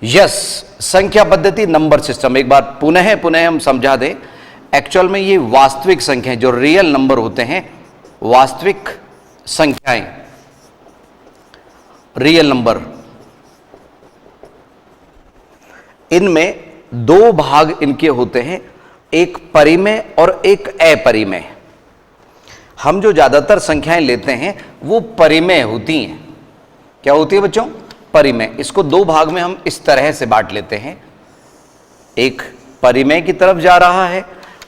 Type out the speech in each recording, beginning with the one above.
Yes, संख्या पद्धति number system. एक बार पुनः हम समझा दें। एक्चुअल में ये वास्तविक संख्याएं जो रियल नंबर होते हैं, वास्तविक संख्याएं, रियल नंबर, इनमें दो भाग इनके होते हैं, एक परिमेय और एक अपरिमेय। हम जो ज्यादातर संख्याएं लेते हैं वो परिमेय होती हैं। क्या होती है बच्चों? परिमेय। इसको दो भाग में हम इस तरह से बांट लेते हैं, एक परिमेय की तरफ जा रहा है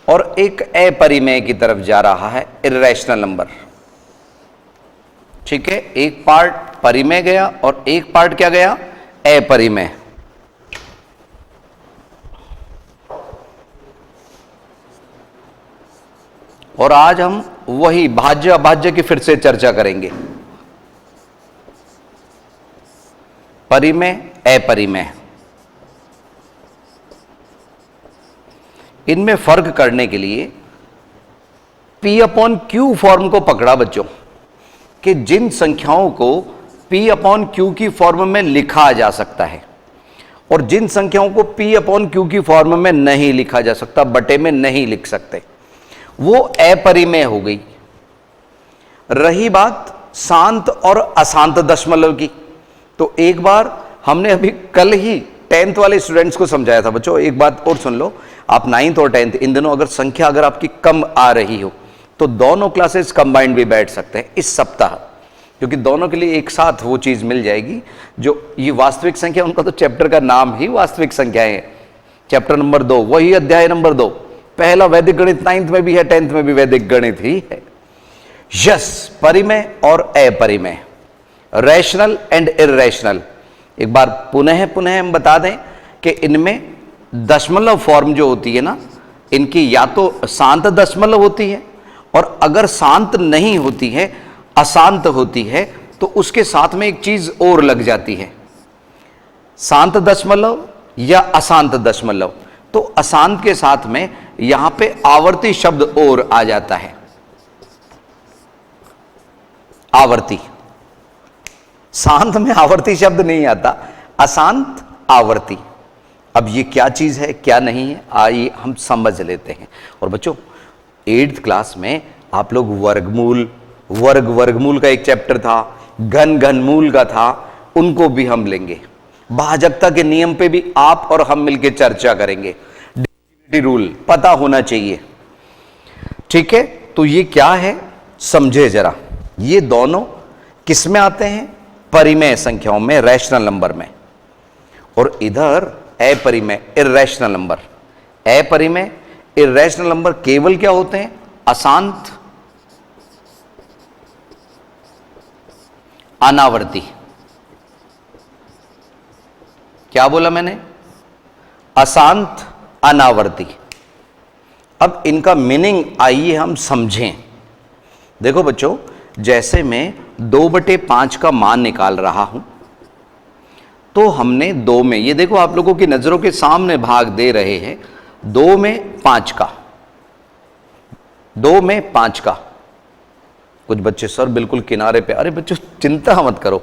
और एक अपरिमेय की तरफ जा रहा है, इर्रेशनल नंबर। ठीक है, एक पार्ट परिमेय गया और एक पार्ट क्या गया? अपरिमेय। और आज हम वही भाज्य अभाज्य की फिर से चर्चा करेंगे। परिमेय, अपरिमेय, इनमें फर्क करने के लिए P/Q फॉर्म को पकड़ा बच्चों, कि जिन संख्याओं को P/Q की फॉर्म में लिखा जा सकता है और जिन संख्याओं को P/Q की फॉर्म में नहीं लिखा जा सकता, बटे में नहीं लिख सकते, वो अपरिमेय हो गई। रही बात शांत और अशांत दशमलव की, तो एक बार हमने अभी कल ही 10th वाले स्टूडेंट्स को समझाया था बच्चों। एक बात और सुन लो, आप 9th और 10th इन दिनों अगर संख्या अगर आपकी कम आ रही हो तो दोनों क्लासेस कंबाइंड भी बैठ सकते हैं इस सप्ताह, क्योंकि दोनों के लिए एक साथ वो चीज मिल जाएगी। जो ये वास्तविक संख्या, उनका तो चैप्टर का नाम ही वास्तविक संख्याएं है। चैप्टर नंबर 2, वही अध्याय नंबर 2। पहला वैदिक गणित 9th में भी है, 10th में भी वैदिक गणित ही है। यस, परिमेय और अपरिमेय, रैशनल एंड इर्रेशनल। एक बार पुनः हम बता दें कि इनमें दशमलव फॉर्म जो होती है ना, इनकी या तो शांत दशमलव होती है, और अगर शांत नहीं होती है, अशांत होती है, तो उसके साथ में एक चीज और लग जाती है, शांत दशमलव या अशांत दशमलव। तो अशांत के साथ में यहां पे आवर्ती शब्द और आ जाता है, आवर्ती। शांत में आवर्ती शब्द नहीं आता, अशांत आवर्ती। अब ये क्या चीज है क्या नहीं है, आइए हम समझ लेते हैं। और बच्चों 8th क्लास में आप लोग वर्गमूल का एक चैप्टर था, घनमूल का था, उनको भी हम लेंगे। भाजकता के नियम पे भी आप और हम मिलकर चर्चा करेंगे। डिविजिबिलिटी रूल पता होना चाहिए। ठीक है, तो ये क्या है समझे जरा। ये दोनों किस में आते हैं? परिमेय संख्याओं में, रैशनल नंबर में। और इधर अपरिमेय, इर्रेशनल नंबर। अपरिमेय, इर्रेशनल नंबर केवल क्या होते हैं? अशांत, अनावर्ती। क्या बोला मैंने? अशांत, अनावर्ती। अब इनका मीनिंग आइए हम समझें। देखो बच्चों, जैसे मैं 2/5 का मान निकाल रहा हूं, तो हमने 2 में, ये देखो आप लोगों की नजरों के सामने भाग दे रहे हैं, 2 में 5 का, 2 में 5 का। कुछ बच्चे सर बिल्कुल किनारे पे, अरे बच्चों चिंता मत करो,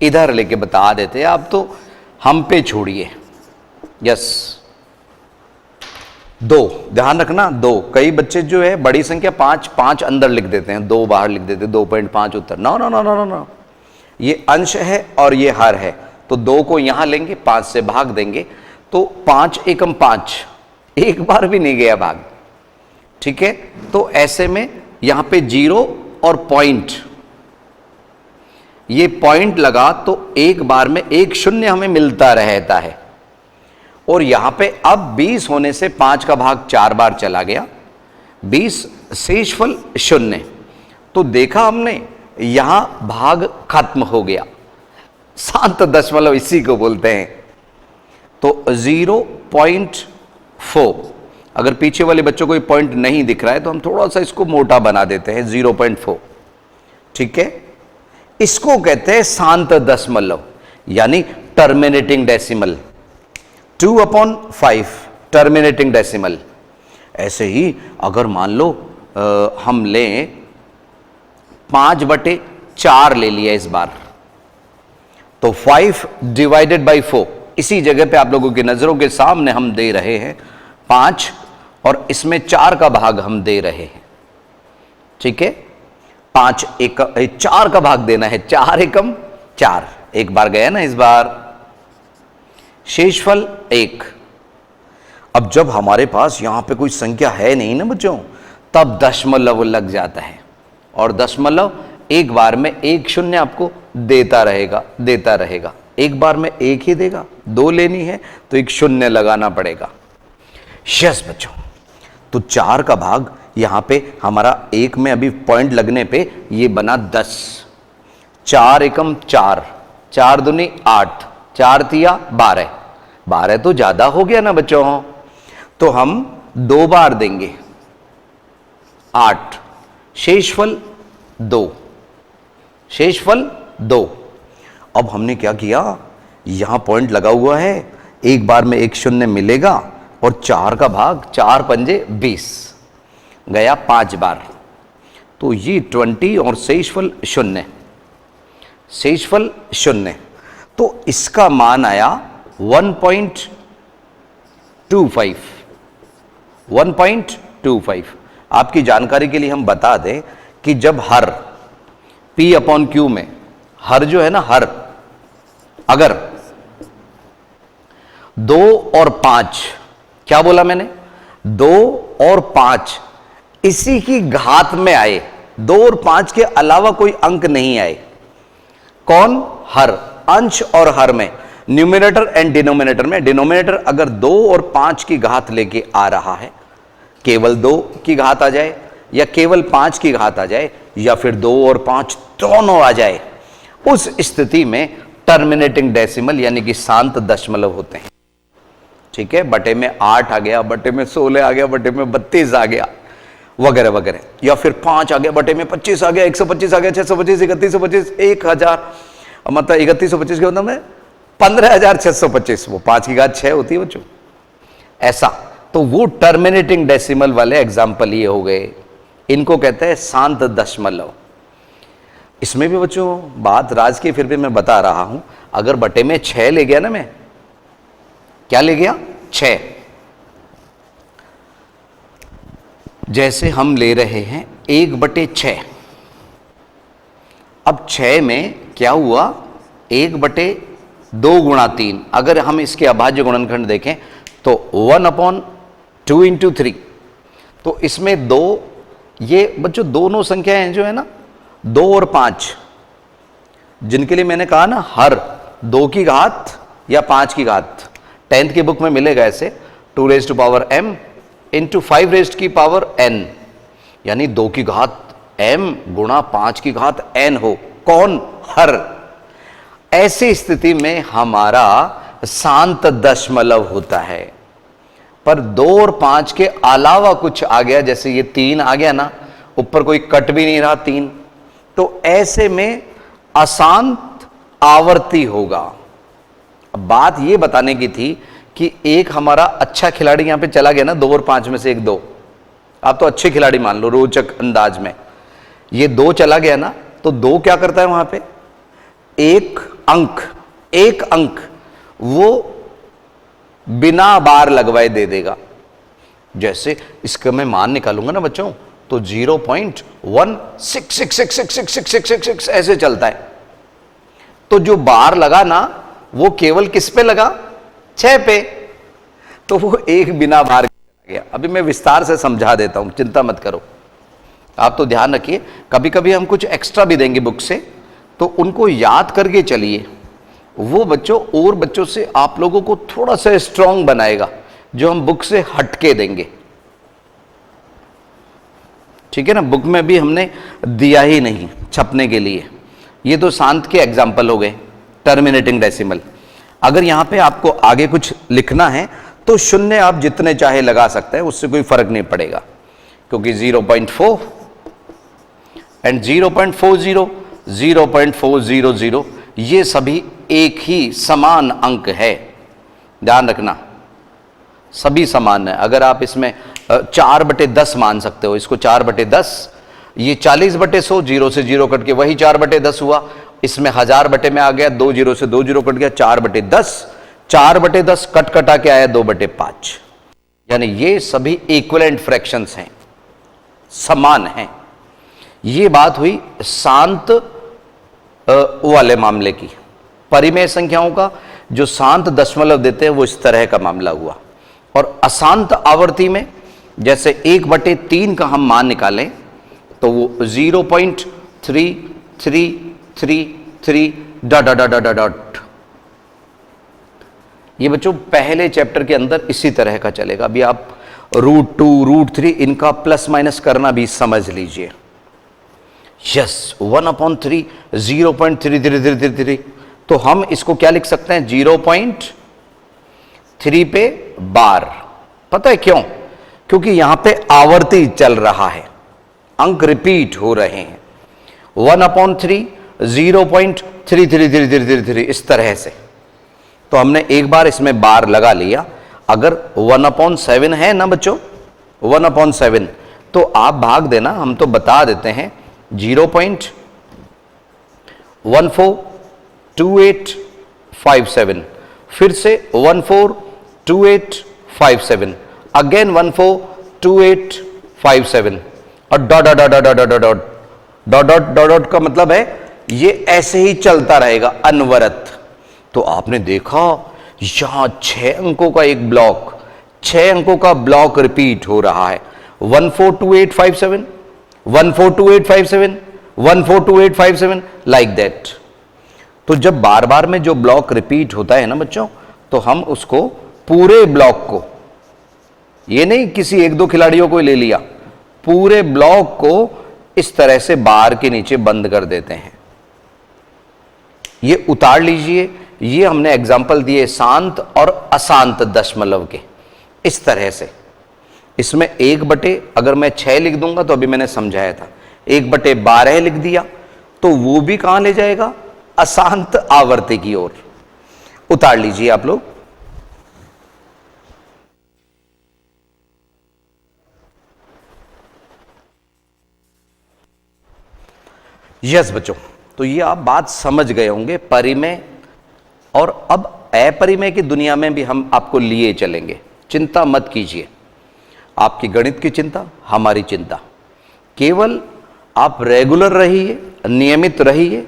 इधर लेके बता देते, आप तो हम पे छोड़िए। यस, 2, ध्यान रखना 2। कई बच्चे जो है बड़ी संख्या 5 अंदर लिख देते हैं, 2 बाहर लिख देते हैं, 2.5 उत्तर। No no no no no, ये अंश है और ये हर है, तो 2 को यहां लेंगे, 5 से भाग देंगे, तो 5 एकम 5, एक बार भी नहीं गया भाग। ठीक है, तो ऐसे में यहां पे 0 और पॉइंट, ये पॉइंट लगा तो एक बार में एक शून्य हमें मिलता रहता है। और यहां पे अब 20 होने से 5 का भाग 4 बार चला गया, 20 शेषफल 0। तो देखा हमने यहां भाग खत्म हो गया, शांत दशमलव इसी को बोलते हैं। तो 0.4, अगर पीछे वाले बच्चों को ये पॉइंट नहीं दिख रहा है तो हम थोड़ा सा इसको मोटा बना देते हैं, 0.4। ठीक है, इसको कहते हैं शांत दशमलव, यानी टर्मिनेटिंग डेसिमल। 2/5 terminating decimal. ऐसे ही अगर मान लो हम लें 5/4 ले लिया इस बार, तो 5 डिवाइडेड बाई 4, इसी जगह पे आप लोगों की नजरों के सामने हम दे रहे हैं 5 और इसमें 4 का भाग हम दे रहे हैं। ठीक है, 5 एक 4 का भाग देना है, 4 एकम 4, एक बार गया ना इस बार, शेषफल 1। अब जब हमारे पास यहां पे कोई संख्या है नहीं ना बच्चों, तब दशमलव लग जाता है, और दशमलव एक बार में एक शून्य आपको देता रहेगा। एक बार में एक ही देगा, 2 लेनी है तो एक शून्य लगाना पड़ेगा। यस बच्चों, तो 4 का भाग यहां पे हमारा 1 में अभी पॉइंट लगने पे ये बना 10। 4 एकम 4, 4 दूनी 8, 4 तिया 12, 12 तो ज्यादा हो गया ना बच्चों, तो हम 2 बार देंगे 8, शेषफल 2, शेषफल 2। अब हमने क्या किया, यहां पॉइंट लगा हुआ है, एक बार में एक शून्य मिलेगा, और 4 का भाग 4 पंजे 20 गया 5 बार, तो ये 20 और शेषफल 0, शेषफल 0, तो इसका मान आया 1.25, 1.25। आपकी जानकारी के लिए हम बता दें कि जब हर P अपॉन Q में हर जो है ना, हर अगर 2 और 5, क्या बोला मैंने, 2 और 5 इसी की घात में आए, 2 और 5 के अलावा कोई अंक नहीं आए, कौन, हर, अंश और हर में, न्यूमरेटर एंड डिनोमिनेटर में, डिनोमिनेटर अगर 2 और 5 की घात लेके आ रहा है, केवल 2 की घात आ जाए या केवल 5 की घात आ जाए या फिर 2 और 5 दोनों आ जाए, उस स्थिति में टर्मिनेटिंग डेसिमल यानी कि शांत दशमलव होते हैं। ठीक है, बटे में 8 आ गया, बटे में 16 आ गया, बटे में 32 आ गया, वगैरह वगैरह, या फिर 5 आ गया, बटे में 25 आ गया, 125 आ गया, 625, 3125, 1000, मतलब 3125 के मतलब में 15625, वो 5 की घात 6 होती है बच्चों, ऐसा। तो वो टर्मिनेटिंग डेसिमल वाले एग्जाम्पल ये हो गए, इनको कहते हैं शांत दशमलव। इसमें भी बच्चों बात राज की फिर भी मैं बता रहा हूं, अगर बटे में 6 ले गया ना, मैं क्या ले गया, 6, जैसे हम ले रहे हैं 1/6, अब 6 में क्या हुआ, 1/2 गुणा 3, अगर हम इसके अभाज्य गुणनखंड देखें तो 1/2 इंटू 3, तो इसमें 2, ये बच्चों दोनों संख्याएं जो है ना 2 और 5, जिनके लिए मैंने कहा ना हर 2 की घात या 5 की घात, 10th की बुक में मिलेगा ऐसे 2 raise to power m into 5 raise की पावर n, यानी 2 की घात m गुणा 5 की घात n हो, कौन, हर। ऐसी स्थिति में हमारा शांत दशमलव होता है। पर 2 और 5 के अलावा कुछ आ गया, जैसे ये 3 आ गया ना, ऊपर कोई कट भी नहीं रहा 3, तो ऐसे में अशांत आवर्ती होगा। अब बात ये बताने की थी कि एक हमारा अच्छा खिलाड़ी यहां पे चला गया ना, 2 और 5 में से एक 2, आप तो अच्छे खिलाड़ी मान लो रोचक अंदाज में, ये 2 चला गया ना, तो 2 क्या करता है वहां पे, एक अंक वो बिना बार लगवाए दे देगा। जैसे इसका मैं मान निकालूंगा ना बच्चों, तो 0.166666666 ऐसे चलता है, तो जो बार लगा ना वो केवल किस पे लगा, 6 पे, तो वो एक बिना बार चला गया। अभी मैं विस्तार से समझा देता हूं, चिंता मत करो, आप तो ध्यान रखिए। कभी कभी हम कुछ एक्स्ट्रा भी देंगे बुक से, तो उनको याद करके चलिए, वो बच्चों और बच्चों से आप लोगों को थोड़ा सा स्ट्रांग बनाएगा, जो हम बुक से हटके देंगे। ठीक है ना, बुक में भी हमने दिया ही नहीं छपने के लिए। ये तो शांत के एग्जाम्पल हो गए, टर्मिनेटिंग डेसिमल। अगर यहां पे आपको आगे कुछ लिखना है तो शून्य आप जितने चाहे लगा सकते हैं, उससे कोई फर्क नहीं पड़ेगा, क्योंकि 0.4 एंड 0.40, 0.400 ये सभी एक ही समान अंक है, ध्यान रखना, सभी समान है। अगर आप इसमें 4/10 मान सकते हो, इसको 4/10, ये 40/100, 0 से 0 कट के वही 4/10 हुआ, इसमें 1000 बटे में आ गया, 2 0 से 2 0 कट गया, 4/10, 4/10 कट कटा के आया 2/5, यानी ये सभी इक्विवेलेंट फ्रैक्शंस हैं, समान हैं। ये बात हुई शांत वाले मामले की। परिमेय संख्याओं का जो शांत दशमलव देते हैं वो इस तरह का मामला हुआ। और अशांत आवर्ती में जैसे 1/3 का हम मान निकालें तो वो 0.3333 dot dot dot dot dot. ये बच्चों पहले चैप्टर के अंदर इसी तरह का चलेगा। अभी आप √2 √3 इनका प्लस माइनस करना भी समझ लीजिए। यस 1/3 0.3333, तो हम इसको क्या लिख सकते हैं 0.3 पे बार। पता है क्यों? क्योंकि यहां पे आवर्ती चल रहा है, अंक रिपीट हो रहे हैं। 1/3 0.3333 इस तरह से। तो हमने एक बार इसमें बार लगा लिया। अगर 1/7 है ना बच्चों, 1/7, तो आप भाग देना, हम तो बता देते हैं 0.142857, फिर से 142857, अगेन 142857 और dot dot dot dot dot dot dot dot dot का मतलब है ये ऐसे ही चलता रहेगा अनवरत। तो आपने देखा यहां 6 अंकों का एक ब्लॉक, 6 अंकों का ब्लॉक रिपीट हो रहा है। 142857, 142857, 142857 लाइक दैट। तो जब बार बार में जो ब्लॉक रिपीट होता है ना बच्चों, तो हम उसको पूरे ब्लॉक को, ये नहीं किसी 1-2 खिलाड़ियों को ले लिया, पूरे ब्लॉक को इस तरह से बार के नीचे बंद कर देते हैं। ये उतार लीजिए। ये हमने एग्जाम्पल दिए शांत और अशांत दशमलव के, इस तरह से। इसमें 1/, अगर मैं 6 लिख दूंगा तो अभी मैंने समझाया था, 1/12 लिख दिया तो वो भी कहां ले जाएगा, अशांत आवर्ती की ओर। उतार लीजिए आप लोग। यस बच्चों, तो ये आप बात समझ गए होंगे परिमेय। और अब अपरिमेय की दुनिया में भी हम आपको लिए चलेंगे, चिंता मत कीजिए। आपकी गणित की चिंता, हमारी चिंता। केवल आप रेगुलर रहिए, नियमित रहिए,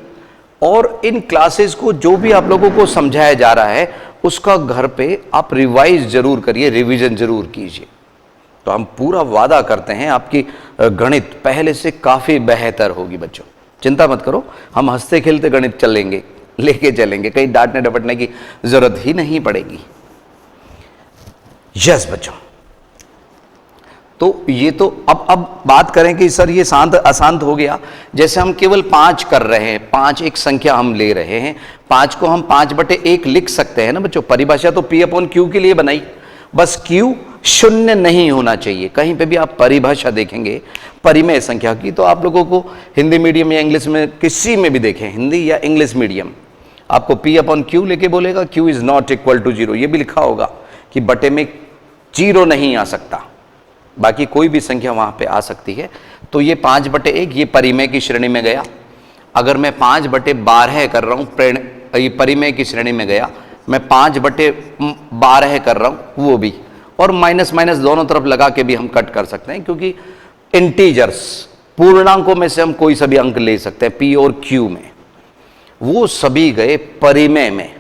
और इन क्लासेस को जो भी आप लोगों को समझाया जा रहा है उसका घर पे आप रिवाइज जरूर करिए, रिवीजन जरूर कीजिए। तो हम पूरा वादा करते हैं आपकी गणित पहले से काफी बेहतर होगी बच्चों। चिंता मत करो, हम हंसते खेलते गणित चलेंगे, लेके चलेंगे, कहीं डांटने डपटने की जरूरत ही नहीं पड़ेगी। यस बच्चों, तो ये तो अब बात करें कि सर ये शांत अशांत हो गया। जैसे हम केवल 5 कर रहे हैं, 5 एक संख्या हम ले रहे हैं, 5 को हम 5/1 लिख सकते हैं ना बच्चों। परिभाषा तो P/Q के लिए बनाई, बस Q शून्य नहीं होना चाहिए। कहीं पे भी आप परिभाषा देखेंगे परिमेय संख्या की, तो आप लोगों को हिंदी मीडियम या इंग्लिश में किसी में भी देखें, हिंदी या इंग्लिश मीडियम, आपको P/Q लेके बोलेगा Q is not equal to 0। ये भी लिखा होगा कि बटे में 0 नहीं आ सकता, बाकी कोई भी संख्या वहां पे आ सकती है। तो ये 5/1 ये परिमेय की श्रेणी में गया। अगर मैं 5/12 कर रहा हूं, ये परिमेय की श्रेणी में गया। मैं 5/12 कर रहा हूं, वो भी। और माइनस माइनस दोनों तरफ लगा के भी हम कट कर सकते हैं, क्योंकि इंटीजर्स पूर्णांकों में से हम कोई सा भी अंक ले सकते हैं P और Q में, वो सभी गए परिमेय में।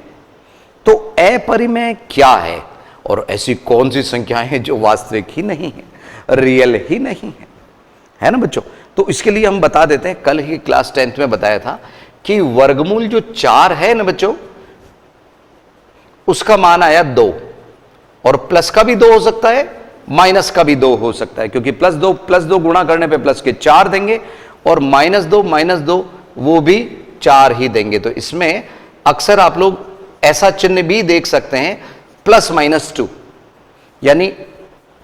तो अपरिमेय क्या है, और ऐसी कौन सी संख्याएं हैं जो वास्तविक ही नहीं है, रियल ही नहीं है ना बच्चों। तो इसके लिए हम बता देते हैं, कल ही क्लास 10th में बताया था कि वर्गमूल जो 4 है ना बच्चों, उसका मान आया 2, और प्लस का भी 2 हो सकता है, माइनस का भी 2 हो सकता है, क्योंकि +2 गुणा करने पे प्लस के 4 देंगे, और -2 वो भी 4 ही देंगे। तो इसमें अक्सर आप लोग ऐसा चिन्ह भी देख सकते हैं +-2, यानी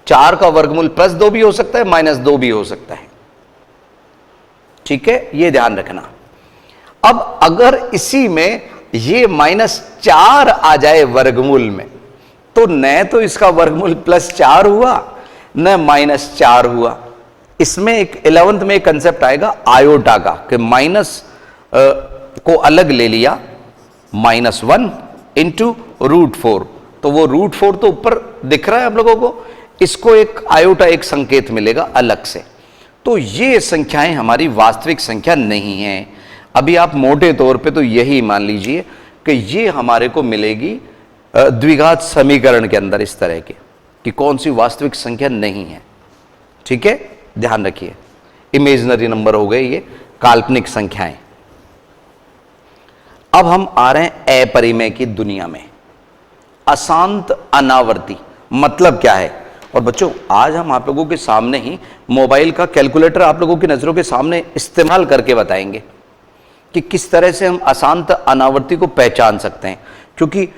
4 का वर्गमूल +2 भी हो सकता है, -2 भी हो सकता है। ठीक है, ये ध्यान रखना। अब अगर इसी में ये -4 आ जाए वर्गमूल में, तो न तो इसका वर्गमूल +4 हुआ न -4 हुआ। इसमें एक 11th में एक कंसेप्ट आएगा आयोटा का, कि माइनस को अलग ले लिया, -1 इंटू √4, तो वो √4 तो ऊपर दिख रहा है आप लोगों को, इसको एक आयोटा एक संकेत मिलेगा अलग से। तो ये संख्याएं हमारी वास्तविक संख्या नहीं है। अभी आप मोटे तौर पे तो यही मान लीजिए कि ये हमारे को मिलेगी द्विघात समीकरण के अंदर इस तरह के, कि कौन सी वास्तविक संख्या नहीं है। ठीक है, ध्यान रखिए, इमेजिनरी नंबर हो गए ये, काल्पनिक संख्याएं। अब हम आ रहे हैं अपरिमेय की दुनिया में। अशांत अनावर्ती मतलब क्या है? और बच्चों आज हम आप लोगों के सामने ही मोबाइल का कैलकुलेटर आप लोगों की नजरों के सामने इस्तेमाल करके बताएंगे कि किस तरह से हम अशांत अनावर्ती को पहचान सकते हैं, क्योंकि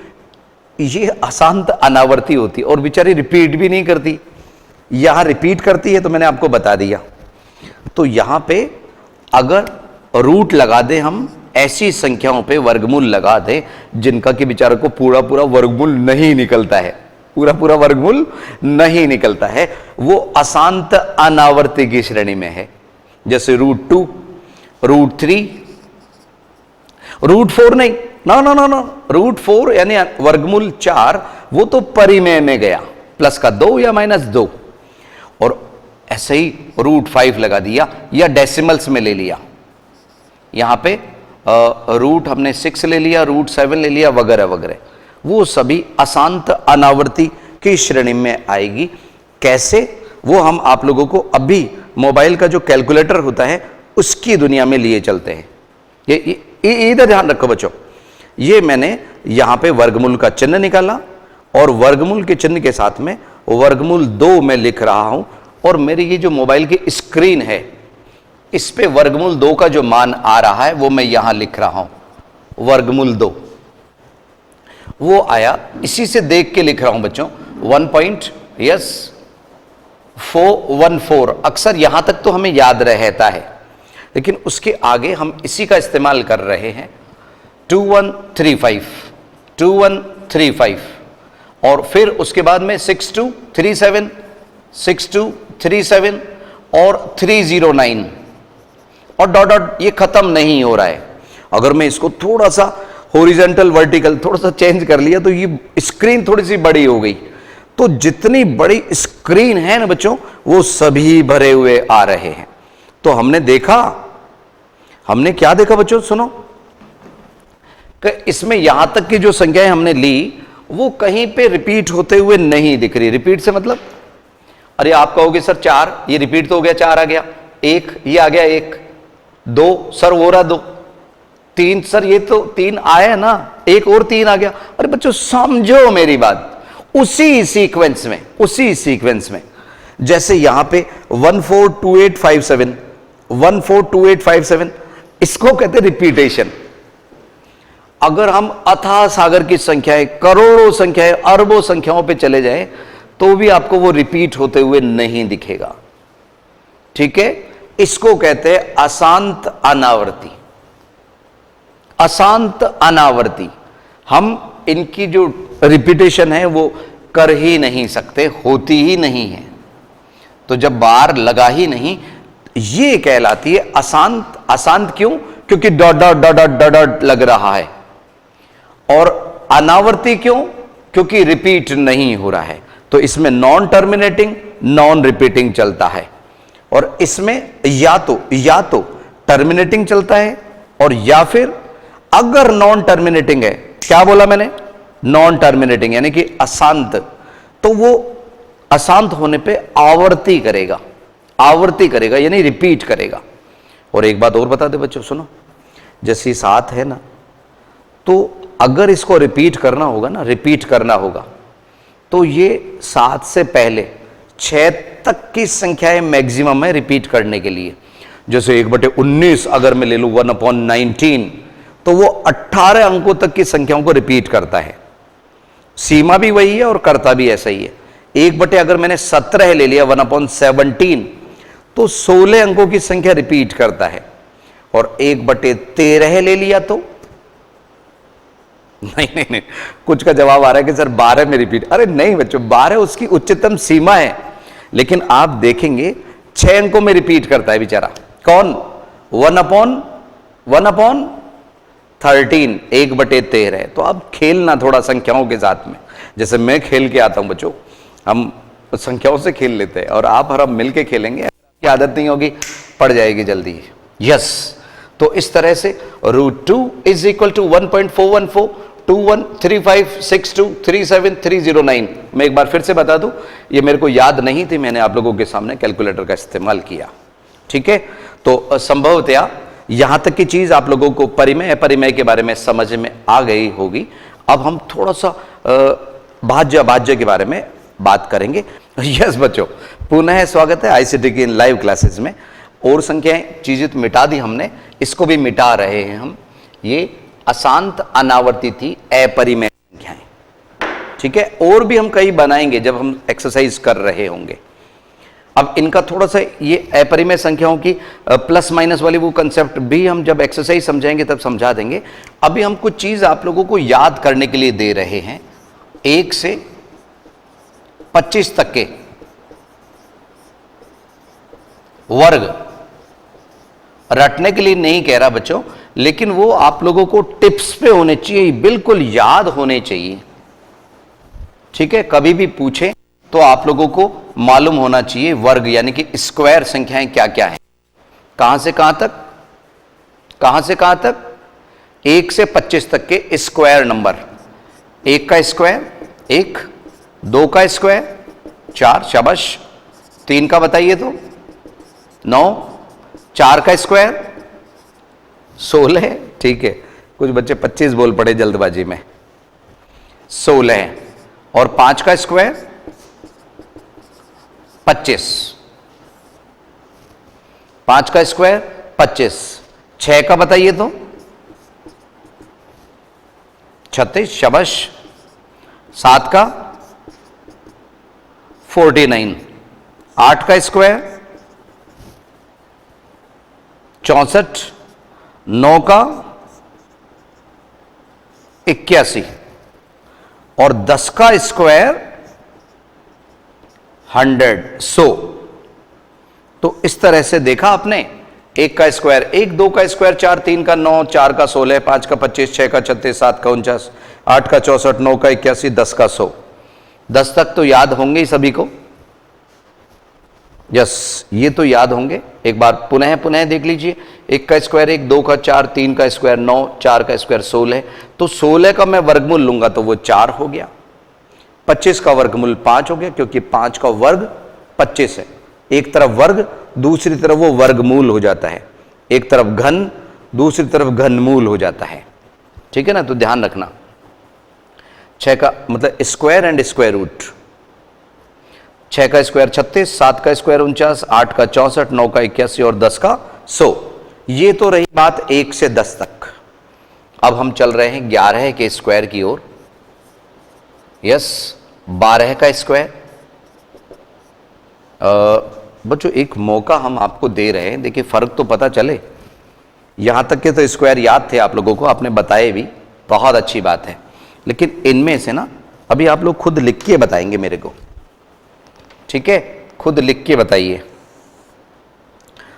ये अशांत अनावर्ती होती और बेचारी रिपीट भी नहीं करती। यहां रिपीट करती है तो मैंने आपको बता दिया। तो यहां पे अगर रूट लगा दें हम, ऐसी संख्याओं पे वर्गमूल लगा दें जिनका कि बेचारे को पूरा पूरा वर्गमूल नहीं निकलता है, पूरा पूरा वर्गमूल नहीं निकलता है, वो अशांत अनावर्ती की श्रेणी में है। जैसे √2, √3, √4 नहीं, ना ना ना ना, √4 यानी वर्गमूल 4, वो तो परिमेय में गया, प्लस का 2 या -2। और ऐसे ही √5 लगा दिया या डेसिमल्स में ले लिया, यहां पे रूट हमने 6 ले लिया, √7 ले लिया, वगैरह वगैरह, वो सभी अशांत अनावर्ती की श्रेणी में आएगी। कैसे? वो हम आप लोगों को अभी मोबाइल का जो कैलकुलेटर होता है उसकी दुनिया में लिए चलते हैं। ये इधर ध्यान रखो बच्चों, ये मैंने यहां पे वर्गमूल का चिन्ह निकाला और वर्गमूल के चिन्ह के साथ में वर्गमूल 2 में लिख रहा हूं, और मेरी ये जो मोबाइल की स्क्रीन है इस पे वर्गमूल 2 का जो मान आ रहा है वो मैं यहां लिख रहा हूं, वर्गमूल 2 वो आया, इसी से देख के लिख रहा हूं बच्चों 1.414। अक्सर यहां तक तो हमें याद रहता है, लेकिन उसके आगे हम इसी का इस्तेमाल कर रहे हैं। 2135 और फिर उसके बाद में 6237 और 309 और डॉट डॉट, ये खत्म नहीं हो रहा है। अगर मैं इसको थोड़ा सा हॉरिजॉन्टल वर्टिकल थोड़ा सा चेंज कर लिया तो ये स्क्रीन थोड़ी सी बड़ी हो गई। तो जितनी बड़ी स्क्रीन है ना बच्चों, वो सभी भरे हुए आ रहे हैं। तो हमने क्या देखा बच्चों, सुनो, कि इसमें यहां तक की जो संख्याएं हमने ली वो कहीं पे रिपीट होते हुए नहीं दिख रही। रिपीट से मतलब, अरे आप कहोगे सर 4, ये रिपीट तो हो गया, 4 आ गया, 1 ये आ गया, 1, 2 सर वो रहा 2, 3 सर ये तो 3 आया ना, 1 और 3 आ गया। अरे बच्चों समझो मेरी बात, उसी सीक्वेंस में जैसे यहां पे 142857 इसको कहते हैं रिपीटेशन। अगर हम अथाह सागर की संख्याएं, करोड़ों संख्याएं, अरबों संख्याओं पे चले जाएं तो भी आपको वो रिपीट होते हुए नहीं दिखेगा। ठीक है, इसको कहते हैं अशांत अनावर्ती। अशांत अनावर्ती हम इनकी जो रिपीटेशन है वो कर ही नहीं सकते, होती ही नहीं है। तो जब बार लगा ही नहीं, ये कहलाती है अशांत। अशांत क्यों? क्योंकि dot dot dot dot dot dot लग रहा है। और अनावर्ती क्यों? क्योंकि रिपीट नहीं हो रहा है। तो इसमें नॉन टर्मिनेटिंग, नॉन रिपीटिंग चलता है, और इसमें या तो टर्मिनेटिंग चलता है, और या फिर अगर नॉन टर्मिनेटिंग है, क्या बोला मैंने, नॉन टर्मिनेटिंग यानी कि अशांत, तो वो अशांत होने पे आवर्ती करेगा यानी रिपीट करेगा। और एक बात और बता दे बच्चों, सुनो, जैसे 7 है ना, तो अगर इसको रिपीट करना होगा तो ये 7 से पहले 6 तक की संख्याएं मैक्सिमम है रिपीट करने के लिए। जैसे 1/19 अगर मैं ले लूं 1/19, तो वो 18 अंकों तक की संख्याओं को रिपीट करता है। सीमा भी वही है और करता भी ऐसा ही है। 1 अगर मैंने 17 ले लिया 1/17, तो 16 अंकों की संख्या रिपीट करता है। और 1/13 ले लिया तो नहीं, कुछ का जवाब आ रहा है कि सर 12 में रिपीट। अरे नहीं बच्चों, 12 उसकी उच्चतम सीमा है, लेकिन आप देखेंगे 6 अंकों में रिपीट करता है बेचारा। कौन? 1/13 13 1/13 है। तो अब खेलना थोड़ा संख्याओं के साथ में, जैसे मैं खेल के आता हूं बच्चों, हम संख्याओं से खेल लेते हैं और आप और हम मिल के खेलेंगे, आपकी आदत नहीं होगी, पड़ जाएगी जल्दी। यस, तो इस तरह से √2 इज इक्वल टू 1.414 21356237 मैं एक बार फिर से बता दूं, ये मेरे को याद नहीं थी, मैंने आप लोगों के सामने कैलकुलेटर का इस्तेमाल किया। ठीक है, तो संभवतया यहां तक की चीज आप लोगों को परिमेय अपरिमेय के बारे में समझ में आ गई होगी। अब हम थोड़ा सा भाज्य अभाज्य के बारे में बात करेंगे। यस बच्चों, पुनः स्वागत है आईसीटी की इन लाइव क्लासेस में। और संख्याएं चीजें तो मिटा दी हमने, इसको भी मिटा रहे हैं हम। ये अशांत अनावर्ती थी अपरिमेय संख्याएं। ठीक है, और भी हम कई बनाएंगे जब हम एक्सरसाइज कर रहे होंगे। अब इनका थोड़ा सा ये अपरिमेय संख्याओं की प्लस माइनस वाली वो कंसेप्ट भी हम जब एक्सरसाइज समझाएंगे तब समझा देंगे। अभी हम कुछ चीज आप लोगों को याद करने के लिए दे रहे हैं। 1 से 25 तक के वर्ग रटने के लिए नहीं कह रहा बच्चों, लेकिन वो आप लोगों को टिप्स पे होने चाहिए, बिल्कुल याद होने चाहिए। ठीक है, कभी भी पूछे तो आप लोगों को मालूम होना चाहिए वर्ग यानी कि स्क्वायर संख्याएं क्या क्या है, कहां से कहां तक, कहां से कहां तक, 1 से 25 तक के स्क्वायर नंबर। 1 का स्क्वायर 1, 2 का स्क्वायर 4, शाबाश। 3 का बताइए तो 9, 4 का स्क्वायर 16, ठीक है, कुछ बच्चे 25 बोल पड़े जल्दबाजी में, 16। और 5 का स्क्वायर 25, 5 का स्क्वायर 25। 6 का बताइए तो 36, शाबाश। 7 का 49। 8 का स्क्वायर 64। 9 का 81 और 10 का स्क्वायर 100। तो इस तरह से देखा आपने, 1 का स्क्वायर 1, 2 का स्क्वायर 4, 3 का 9, 4 का 16, 5 का 25, 6 का 36, 7 का 49, 8 का 64, 9 का 81, 10 का 100। 10 तक तो याद होंगे ही सभी को। यस, ये तो याद होंगे। एक बार पुनः पुनः देख लीजिए। 1 का स्क्वायर 1, 2 का 4, 3 का स्क्वायर 9, 4 का स्क्वायर 16। तो 16 का मैं वर्गमूल लूंगा तो वो 4 हो गया। 25 का वर्गमूल 5 हो गया, क्योंकि 5 का वर्ग 25 है। एक तरफ वर्ग, दूसरी तरफ वो वर्गमूल हो जाता है। एक तरफ घन, दूसरी तरफ घनमूल हो जाता है। ठीक है ना, तो ध्यान रखना। 6 का मतलब स्क्वायर एंड स्क्वायर रूट। 6 का स्क्वायर 36, 7 का स्क्वायर 49, 8 का 64, 9 का 81 और 10 का 100। ये तो रही बात 1 से 10 तक। अब हम चल रहे हैं 11 के स्क्वायर की ओर। यस, 12 का स्क्वायर। बच्चों एक मौका हम आपको दे रहे हैं, देखिए फर्क तो पता चले। यहां तक के तो स्क्वायर याद थे आप लोगों को, आपने बताए भी, बहुत अच्छी बात है। लेकिन इनमें से ना अभी आप लोग खुद लिख के बताएंगे मेरे को। ठीक है, खुद लिख के बताइए,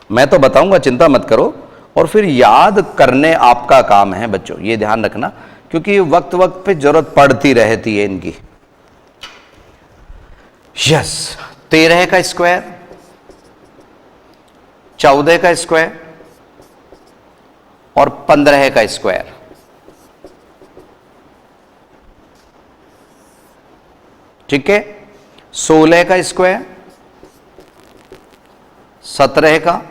मैं तो बताऊंगा, चिंता मत करो। और फिर याद करने आपका काम है बच्चों, ये ध्यान रखना, क्योंकि वक्त वक्त पे जरूरत पड़ती रहती है इनकी। यस, 13 का स्क्वायर, 14 का स्क्वायर और 15 का स्क्वायर। ठीक है, 16 का स्क्वायर, 17 का,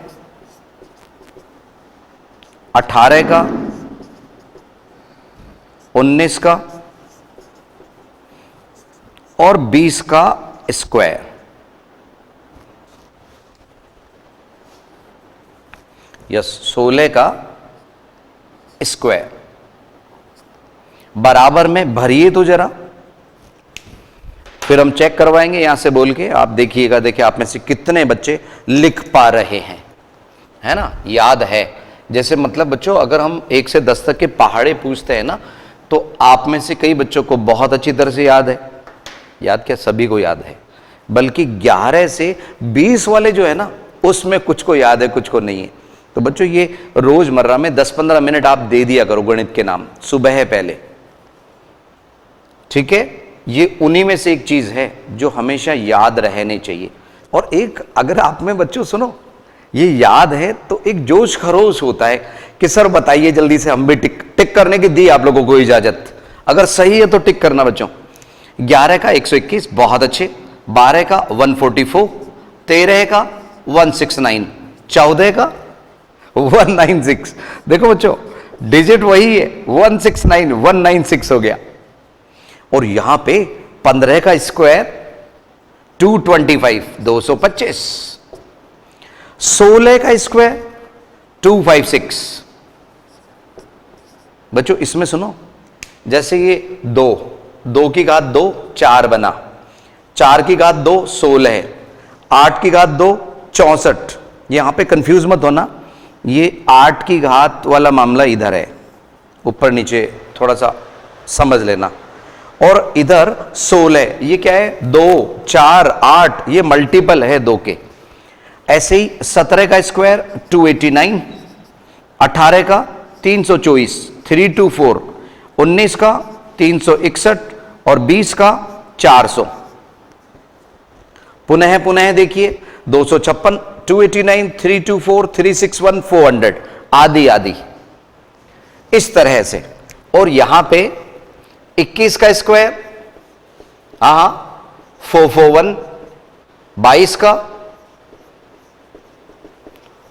18 का, 19 का और 20 का स्क्वायर। यस, 16 का स्क्वायर बराबर में भरिए तो जरा, फिर हम चेक करवाएंगे यहां से बोल के। आप देखिएगा, देखिए आप में से कितने बच्चे लिख पा रहे हैं, है ना, याद है। जैसे मतलब बच्चों अगर हम 1 से 10 तक के पहाड़े पूछते हैं ना, तो आप में से कई बच्चों को बहुत अच्छी तरह से याद है। याद क्या, सभी को याद है, बल्कि 11 से 20 वाले जो है ना, उसमें कुछ को याद है कुछ को नहीं है। तो बच्चों ये रोजमर्रा में 10-15 मिनट आप दे दिया करो गणित के नाम सुबह पहले, ठीक है। ये उन्हीं में से एक चीज है जो हमेशा याद रहनी चाहिए। और एक अगर आप में बच्चों सुनो ये याद है तो एक जोश खरोश होता है कि सर बताइए जल्दी से, हम भी टिक करने की दी आप लोगों को इजाजत, अगर सही है तो टिक करना बच्चों। 11 का 121 बहुत अच्छे, 12 का 144, 13 का 169, 14 का 196। देखो बच्चों डिजिट वही है, 169 196 हो गया। और यहां पे 15 का स्क्वायर 225 225, 16 का स्क्वायर 256। बच्चों इसमें सुनो, जैसे ये 2 की घात 2 4 बना, 4 की घात 2 16 है, 8 की घात 2 64। यहां पे कंफ्यूज मत होना, ये 8 की घात वाला मामला इधर है, ऊपर नीचे थोड़ा सा समझ लेना। और इधर 16, ये क्या है 2 4 8, ये मल्टीपल है 2 के। ऐसे ही 17 का स्क्वायर 289, 18 का 324 324, 19 का 361 और 20 का 400। पुनः देखिए 256, 289, 324, 361, 400 आदि आदि इस तरह से। और यहां पे 21 का स्क्वायर 441, 22 का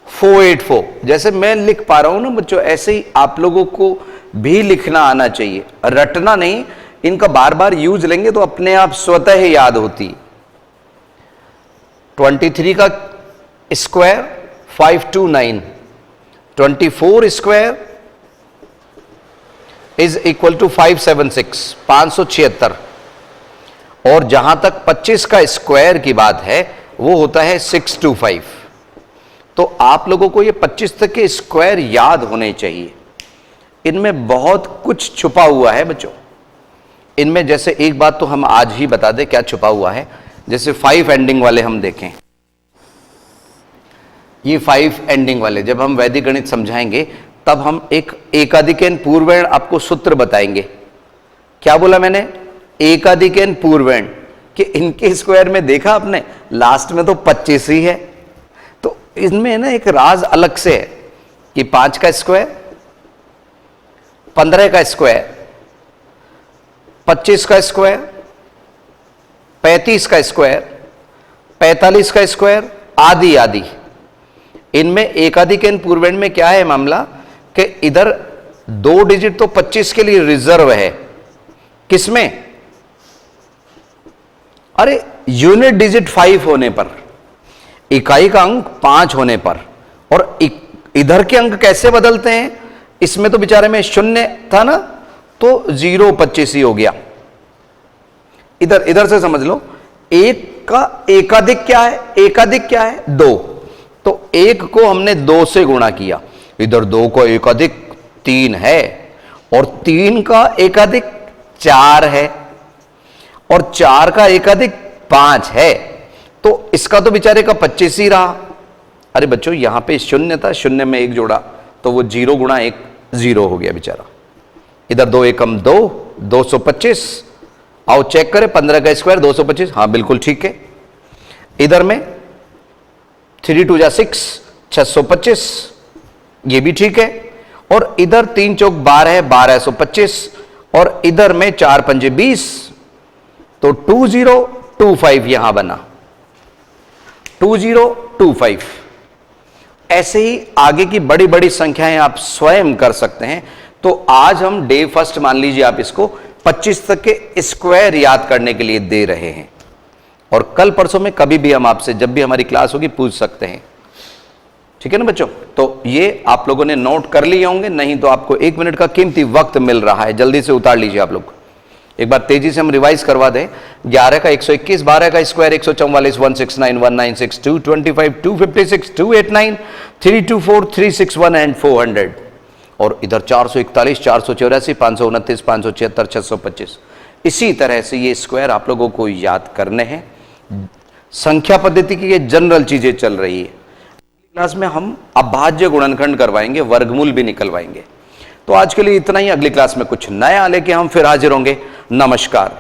484। जैसे मैं लिख पा रहा हूं ना बच्चों, ऐसे ही आप लोगों को भी लिखना आना चाहिए, रटना नहीं। इनका बार बार यूज लेंगे तो अपने आप स्वतः ही याद होती। 23 का square 529, 24 square is equal to 576 576। और जहां तक 25 का स्क्वायर की बात है वो होता है 625। तो आप लोगों को ये 25 तक के स्क्वायर याद होने चाहिए। इनमें बहुत कुछ छुपा हुआ है बच्चों। इनमें जैसे एक बात तो हम आज ही बता दें क्या छुपा हुआ है। जैसे 5 एंडिंग वाले हम देखें, ये 5 एंडिंग वाले जब हम वैदिक गणित समझाएंगे तब हम एक एकाधिकन पूर्वेण आपको सूत्र बताएंगे। क्या बोला मैंने? एकाधिकन पूर्वेण, कि इनके स्क्वायर में देखा आपने लास्ट में तो 25 ही है। तो इनमें ना एक राज अलग से है कि 5 का स्क्वायर, 15 का स्क्वायर, 25 का स्क्वायर, 35 का स्क्वायर, 45 का स्क्वायर आदि आदि। इनमें एकाधिकन पूर्वेण में क्या है मामला कि इधर 2 डिजिट तो 25 के लिए रिजर्व है। किसमें? अरे यूनिट डिजिट 5 होने पर, इकाई का अंक 5 होने पर। और इधर के अंक कैसे बदलते हैं? इसमें तो बेचारे में 0 था ना, तो 0 25 ही हो गया। इधर से समझ लो, एक का एकाधिक क्या है? एकाधिक क्या है? 2। तो 1 को हमने 2 से गुणा किया, इधर 2 का एकाधिक 3 है, और 3 का एकाधिक 4 है, और 4 का एकाधिक 5 है। तो इसका तो बेचारे का 25 ही रहा। अरे बच्चों यहां पे 0 था, 0 में 1 जोड़ा तो वो 0 गुणा 1 0 हो गया बेचारा। इधर 2 एकम 2, 225। आओ चेक करें, 15 का स्क्वायर 225, हाँ बिल्कुल ठीक है। इधर में 3 2 6 625, ये भी ठीक है। और इधर 3 चौक 12 है, 1225। और इधर में 4 पंजे 20, तो 2025 यहां बना, 2025। ऐसे ही आगे की बड़ी बड़ी संख्याएं आप स्वयं कर सकते हैं। तो आज हम डे फर्स्ट मान लीजिए आप इसको 25 तक के स्क्वायर याद करने के लिए दे रहे हैं। और कल परसों में कभी भी हम आपसे जब भी हमारी क्लास होगी पूछ सकते हैं, ठीक है ना बच्चों? तो ये आप लोगों ने नोट कर लिए होंगे, नहीं तो आपको 1 मिनट का कीमती वक्त मिल रहा है, जल्दी से उतार लीजिए आप लोग। एक बार तेजी से हम रिवाइज करवा दें। 11 का 121, 12 का स्क्वायर 144, 169, 196, 225, 256, 289, 324, 361 एंड 400। और इधर 441, 484, 529, 576, 625। इसी तरह से ये स्क्वायर आप लोगों को याद करने हैं। संख्या पद्धति की ये जनरल चीजें चल रही है। क्लास में हम अभाज्य गुणनखंड करवाएंगे, वर्गमूल भी निकलवाएंगे। तो आज के लिए इतना ही, अगली क्लास में कुछ नया लेके हम फिर हाजिर होंगे। नमस्कार।